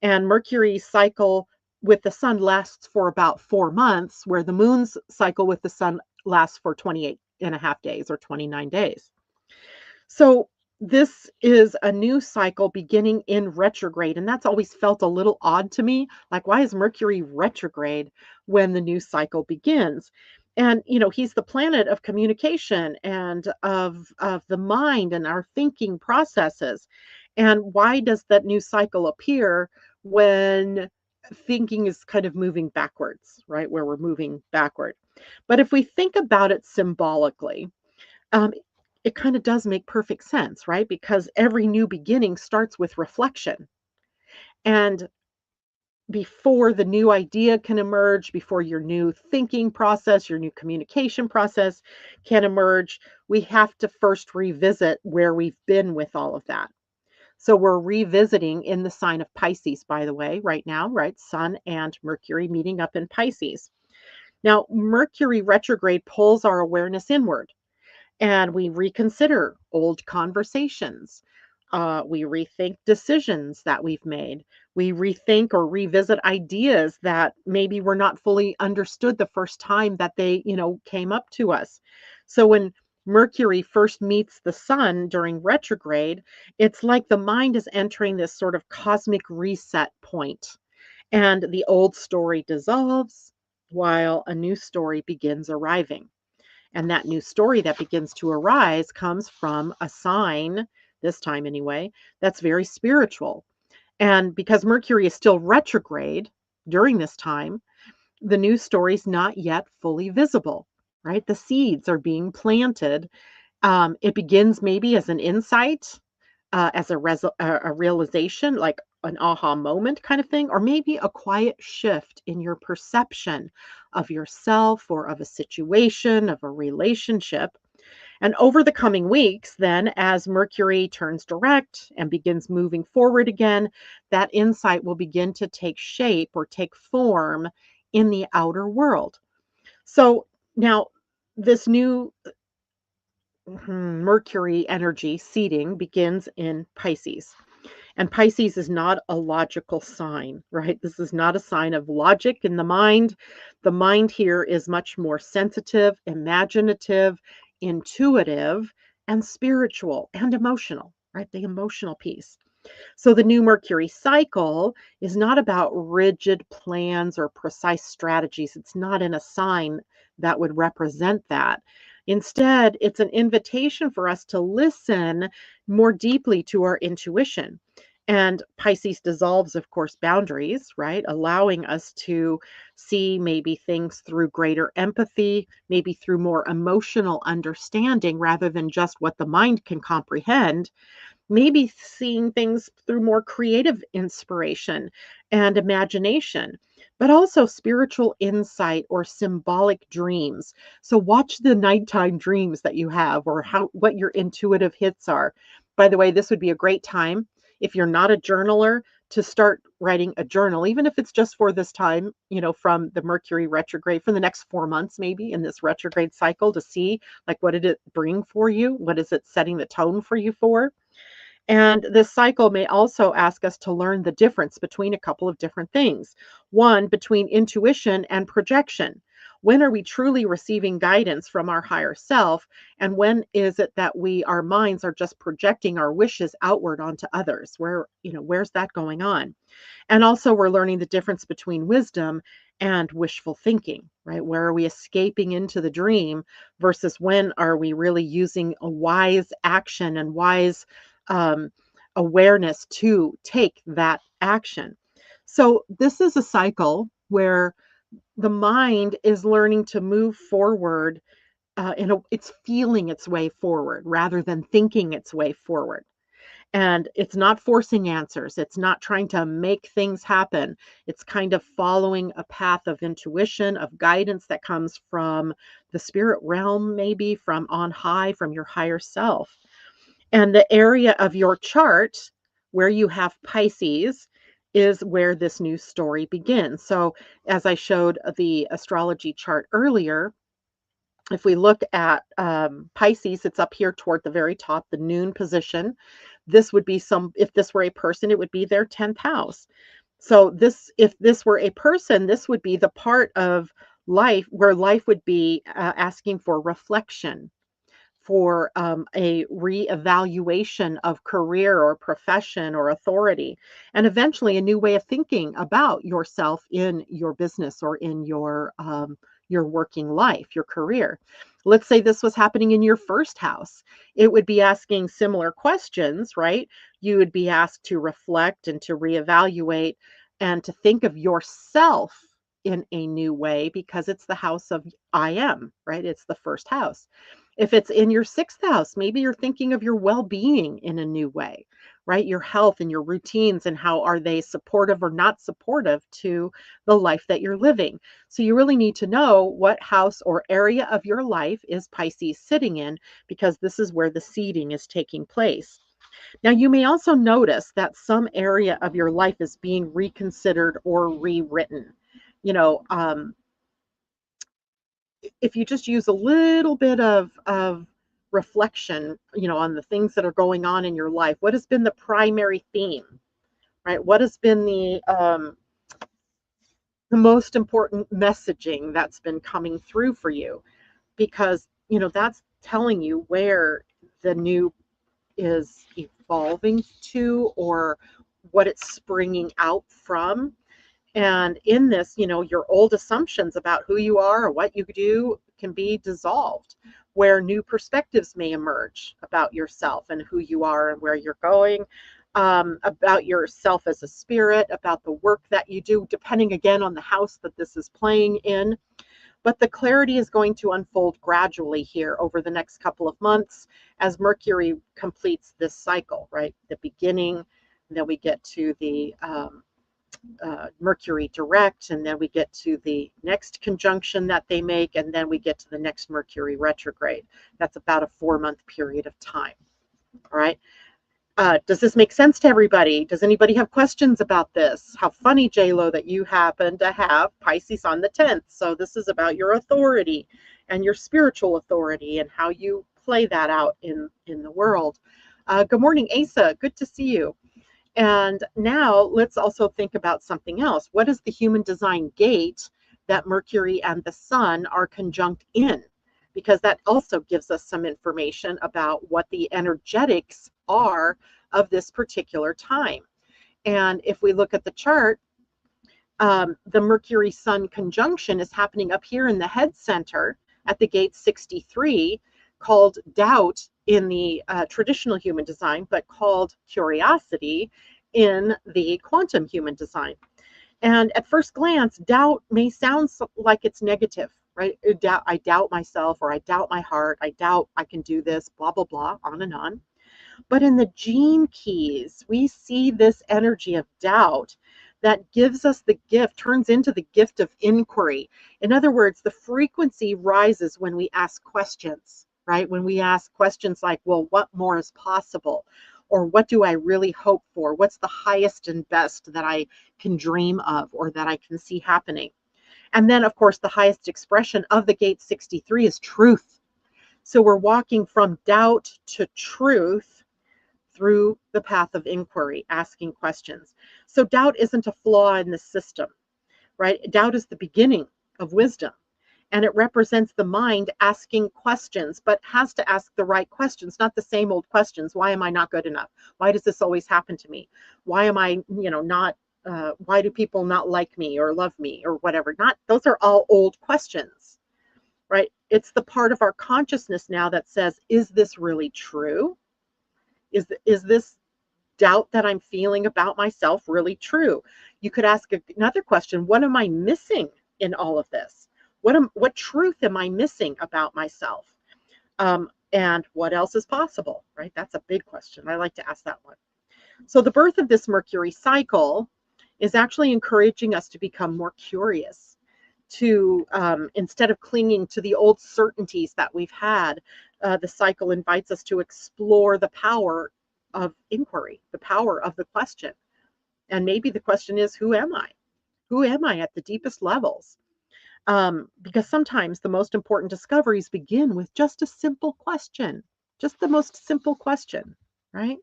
And Mercury's cycle with the sun lasts for about 4 months, where the moon's cycle with the sun lasts for 28.5 days or 29 days. So this is a new cycle beginning in retrograde. And that's always felt a little odd to me. Like, why is Mercury retrograde when the new cycle begins? And, he's the planet of communication and of the mind and our thinking processes. And why does that new cycle appear when thinking is kind of moving backwards, right? Where we're moving backward. But if we think about it symbolically, um, it kind of does make perfect sense, right? Because every new beginning starts with reflection. And before the new idea can emerge, before your new thinking process, your new communication process can emerge, we have to first revisit where we've been with all of that. So we're revisiting in the sign of Pisces, by the way, right now, right? Sun and Mercury meeting up in Pisces. Now, Mercury retrograde pulls our awareness inward and we reconsider old conversations. We rethink decisions that we've made. We rethink or revisit ideas that maybe were not fully understood the first time that they, came up to us. So when Mercury first meets the sun during retrograde, it's like the mind is entering this sort of cosmic reset point, and the old story dissolves while a new story begins arriving. And that new story that begins to arise comes from a sign, this time anyway, that's very spiritual. And because Mercury is still retrograde during this time, the new story's not yet fully visible, right? The seeds are being planted. It begins maybe as an insight, as a realization, like an aha moment kind of thing, or maybe a quiet shift in your perception of yourself or of a situation, of a relationship. And over the coming weeks, then, as Mercury turns direct and begins moving forward again, that insight will begin to take shape or take form in the outer world. So now, this new Mercury energy seeding begins in Pisces. And Pisces is not a logical sign, right? This is not a sign of logic in the mind. The mind here is much more sensitive, imaginative, intuitive, and spiritual and emotional, right? The emotional piece. So the new Mercury cycle is not about rigid plans or precise strategies. It's not in a sign that would represent that. Instead, it's an invitation for us to listen more deeply to our intuition. And Pisces dissolves, of course, boundaries, right? Allowing us to see maybe things through greater empathy, maybe through more emotional understanding rather than just what the mind can comprehend, maybe seeing things through more creative inspiration and imagination, but also spiritual insight or symbolic dreams. So watch the nighttime dreams that you have or what your intuitive hits are. By the way, this would be a great time if you're not a journaler to start writing a journal, even if it's just for this time, from the Mercury retrograde for the next 4 months, maybe in this retrograde cycle, to see like what did it bring for you? What is it setting the tone for you for? And this cycle may also ask us to learn the difference between a couple of different things. One, between intuition and projection. When are we truly receiving guidance from our higher self? And when is it that our minds are just projecting our wishes outward onto others? Where's that going on? And also we're learning the difference between wisdom and wishful thinking, right? Where are we escaping into the dream versus when are we really using a wise action and wise um, awareness to take that action? So this is a cycle where the mind is learning to move forward. It's feeling its way forward rather than thinking its way forward. And it's not forcing answers. It's not trying to make things happen. It's kind of following a path of intuition, of guidance that comes from the spirit realm, maybe from on high, from your higher self. And the area of your chart where you have Pisces is where this new story begins. So, as I showed the astrology chart earlier, if we look at Pisces, it's up here toward the very top, the noon position. This would be if this were a person, it would be their 10th house. So if this were a person, this would be the part of life where life would be asking for reflection, for a reevaluation of career or profession or authority, and eventually a new way of thinking about yourself in your business or in your working life, your career. Let's say this was happening in your first house. It would be asking similar questions, right? You would be asked to reflect and to reevaluate and to think of yourself in a new way because it's the house of I am, right? It's the first house. If it's in your sixth house, maybe you're thinking of your well being in a new way, right? Your health and your routines and how are they supportive or not supportive to the life that you're living. So you really need to know what house or area of your life is Pisces sitting in because this is where the seeding is taking place. Now, you may also notice that some area of your life is being reconsidered or rewritten. You know, if you just use a little bit of reflection, on the things that are going on in your life, what has been the primary theme, right? What has been the most important messaging that's been coming through for you? Because, that's telling you where the new is evolving to or what it's springing out from. And in this, your old assumptions about who you are or what you do can be dissolved, where new perspectives may emerge about yourself and who you are and where you're going, about yourself as a spirit, about the work that you do, depending again on the house that this is playing in. But the clarity is going to unfold gradually here over the next couple of months as Mercury completes this cycle, right? The beginning, then we get to the Mercury direct, and then we get to the next conjunction that they make, and then we get to the next Mercury retrograde. That's about a 4-month period of time. All right. Does this make sense to everybody? Does anybody have questions about this? How funny, J-Lo, that you happen to have Pisces on the 10th. So this is about your authority and your spiritual authority and how you play that out in the world. Good morning, Asa. Good to see you. And now let's also think about something else. What is the human design gate that Mercury and the Sun are conjunct in? Because that also gives us some information about what the energetics are of this particular time. And if we look at the chart, the Mercury-Sun conjunction is happening up here in the head center at the gate 63, called doubt in the traditional human design, but called curiosity in the quantum human design. And at first glance, doubt may sound like it's negative, right? I doubt myself, or I doubt my heart, I doubt I can do this, blah, blah, blah, on and on. But in the gene keys, we see this energy of doubt that gives us the gift, turns into the gift of inquiry. In other words, the frequency rises when we ask questions, right? When we ask questions like, well, what more is possible? Or what do I really hope for? What's the highest and best that I can dream of or that I can see happening? And then, of course, the highest expression of the gate 63 is truth. So we're walking from doubt to truth through the path of inquiry, asking questions. So doubt isn't a flaw in the system, right? Doubt is the beginning of wisdom. And it represents the mind asking questions, but has to ask the right questions, not the same old questions. Why am I not good enough? Why does this always happen to me? Why am I, not, why do people not like me or love me or whatever? Those are all old questions, right? It's the part of our consciousness now that says, is this really true? Is this doubt that I'm feeling about myself really true? You could ask another question. What am I missing in all of this? What truth am I missing about myself? And what else is possible, right? That's a big question. I like to ask that one. So the birth of this Mercury cycle is actually encouraging us to become more curious, to instead of clinging to the old certainties that we've had, the cycle invites us to explore the power of inquiry, the power of the question. And maybe the question is, who am I? Who am I at the deepest levels? Because sometimes the most important discoveries begin with just a simple question, just the most simple question, right?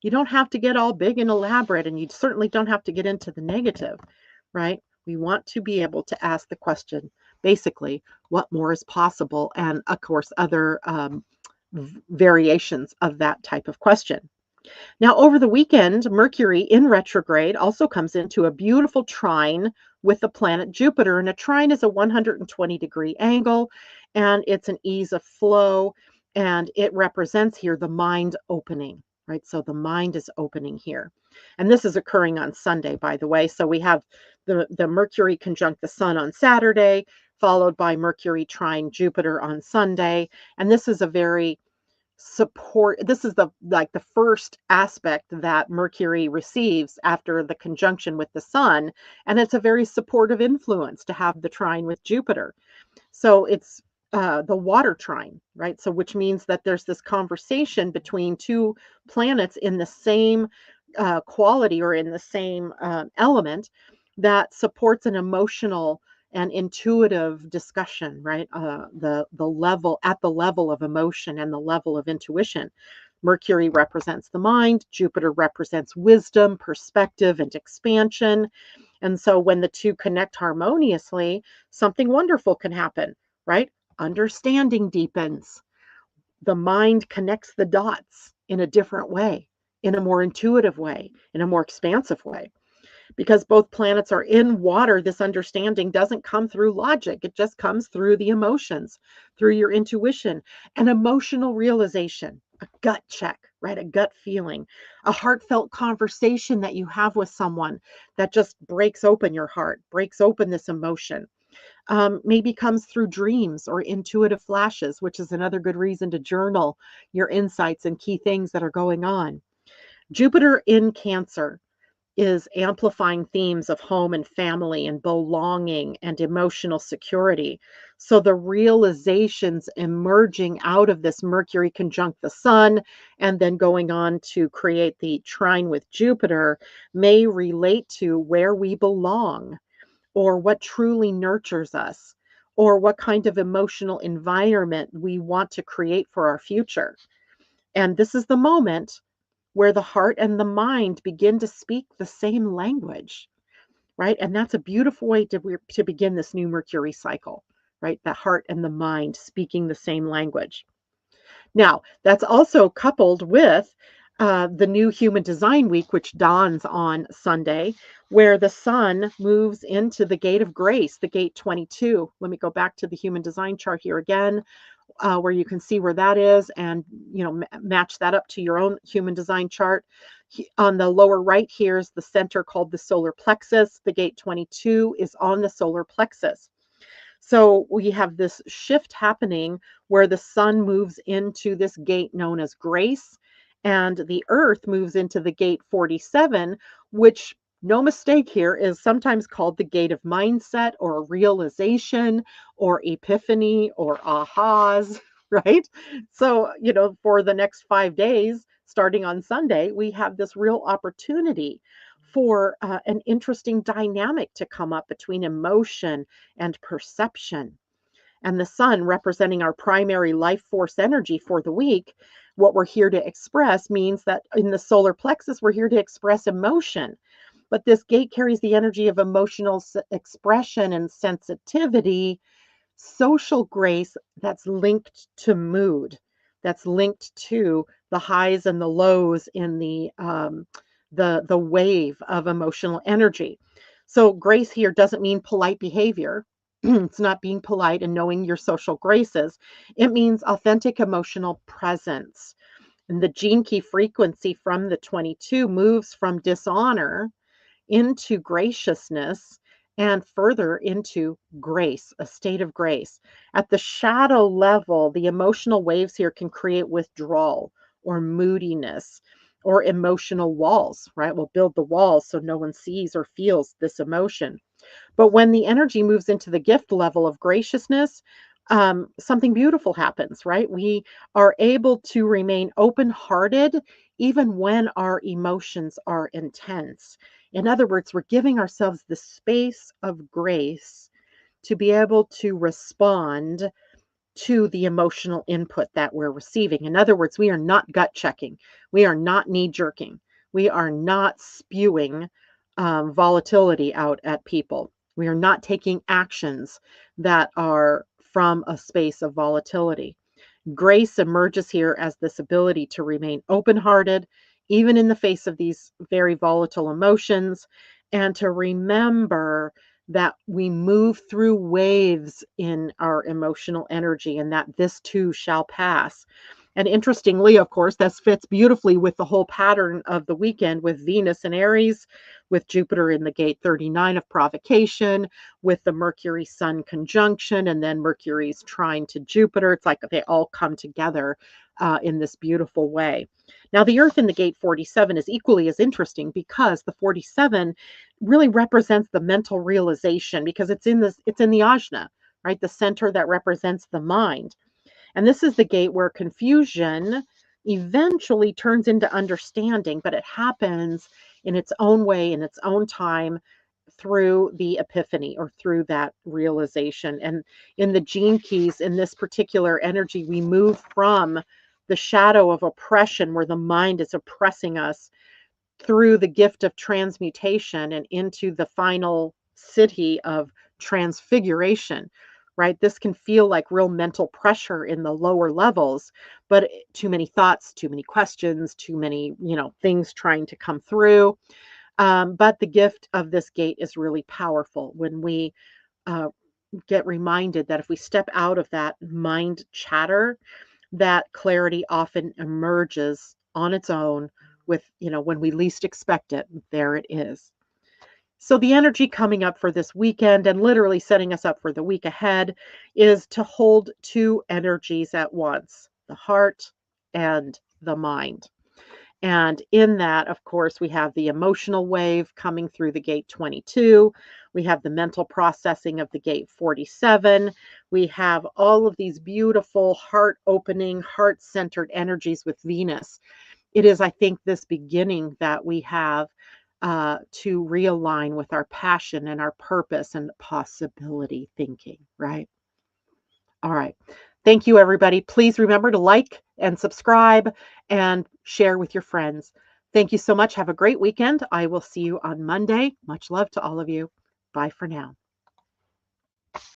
You don't have to get all big and elaborate, and you certainly don't have to get into the negative, right? We want to be able to ask the question, basically, what more is possible? And of course, other variations of that type of question. Now, over the weekend, Mercury in retrograde also comes into a beautiful trine with the planet Jupiter. And a trine is a 120-degree angle, and it's an ease of flow. And it represents here the mind opening, right? So the mind is opening here. And this is occurring on Sunday, by the way. So we have the Mercury conjunct the Sun on Saturday, followed by Mercury trine Jupiter on Sunday. And this is a very this is the first aspect that Mercury receives after the conjunction with the Sun, and it's a very supportive influence to have the trine with Jupiter. So it's the water trine, right? So which means that there's this conversation between two planets in the same quality or in the same element that supports an emotional and intuitive discussion, right? The level at the level of emotion and the level of intuition. Mercury represents the mind, Jupiter represents wisdom, perspective, and expansion. And so when the two connect harmoniously, something wonderful can happen, right? Understanding deepens. The mind connects the dots in a different way, in a more intuitive way, in a more expansive way. Because both planets are in water, this understanding doesn't come through logic. It just comes through the emotions, through your intuition, an emotional realization, a gut check, right? A gut feeling, a heartfelt conversation that you have with someone that just breaks open your heart, breaks open this emotion. Maybe comes through dreams or intuitive flashes, which is another good reason to journal your insights and key things that are going on. Jupiter in Cancer is amplifying themes of home and family and belonging and emotional security. So the realizations emerging out of this Mercury conjunct the Sun and then going on to create the trine with Jupiter may relate to where we belong or what truly nurtures us or what kind of emotional environment we want to create for our future. And this is the moment where the heart and the mind begin to speak the same language, right? And that's a beautiful way to begin this new Mercury cycle, right? The heart and the mind speaking the same language. Now, that's also coupled with the new Human Design Week, which dawns on Sunday, where the sun moves into the gate of grace, the gate 22. Let me go back to the Human Design chart here again, where you can see where that is and match that up to your own human design chart. On the lower right here is the center called the solar plexus. The gate 22 is on the solar plexus. So we have this shift happening where the sun moves into this gate known as grace, and the earth moves into the gate 47, which, no mistake here, is sometimes called the gate of mindset or realization or epiphany or ahas, right? So, for the next 5 days, starting on Sunday, we have this real opportunity for an interesting dynamic to come up between emotion and perception. And the sun representing our primary life force energy for the week, what we're here to express means that in the solar plexus, we're here to express emotion. But this gate carries the energy of emotional expression and sensitivity, social grace that's linked to mood, that's linked to the highs and the lows in the wave of emotional energy. So grace here doesn't mean polite behavior. It's not being polite and knowing your social graces. It means authentic emotional presence. And the gene key frequency from the 22 moves from dishonor into graciousness and further into grace, a state of grace. At the shadow level, the emotional waves here can create withdrawal or moodiness or emotional walls, right? We'll build the walls so no one sees or feels this emotion. But when the energy moves into the gift level of graciousness, something beautiful happens, right? We are able to remain open hearted even when our emotions are intense. In other words, we're giving ourselves the space of grace to be able to respond to the emotional input that we're receiving. In other words, we are not gut checking, we are not knee jerking, we are not spewing volatility out at people. We are not taking actions that are from a space of volatility. Grace emerges here as this ability to remain open hearted even in the face of these very volatile emotions, and to remember that we move through waves in our emotional energy and that this too shall pass. And interestingly, of course, this fits beautifully with the whole pattern of the weekend with Venus and Aries, with Jupiter in the gate 39 of provocation, with the Mercury-Sun conjunction, and then Mercury's trine to Jupiter. It's like they all come together in this beautiful way. Now, the Earth in the gate 47 is equally as interesting because the 47 really represents the mental realization because it's in the ajna, right? The center that represents the mind. And this is the gate where confusion eventually turns into understanding, but it happens in its own way, in its own time, through the epiphany or through that realization. And in the gene keys, in this particular energy, we move from the shadow of oppression where the mind is oppressing us through the gift of transmutation and into the final city of transfiguration, right? This can feel like real mental pressure in the lower levels, but too many thoughts, too many questions, too many, things trying to come through. But the gift of this gate is really powerful when we uh, get reminded that if we step out of that mind chatter, that clarity often emerges on its own with, when we least expect it, there it is. So the energy coming up for this weekend and literally setting us up for the week ahead is to hold two energies at once, the heart and the mind. And in that, of course, we have the emotional wave coming through the gate 22. We have the mental processing of the gate 47. We have all of these beautiful heart opening, heart centered energies with Venus. It is, I think, this beginning that we have to realign with our passion and our purpose and possibility thinking, right? All right. Thank you, everybody. Please remember to like and subscribe and share with your friends. Thank you so much. Have a great weekend. I will see you on Monday. Much love to all of you. Bye for now.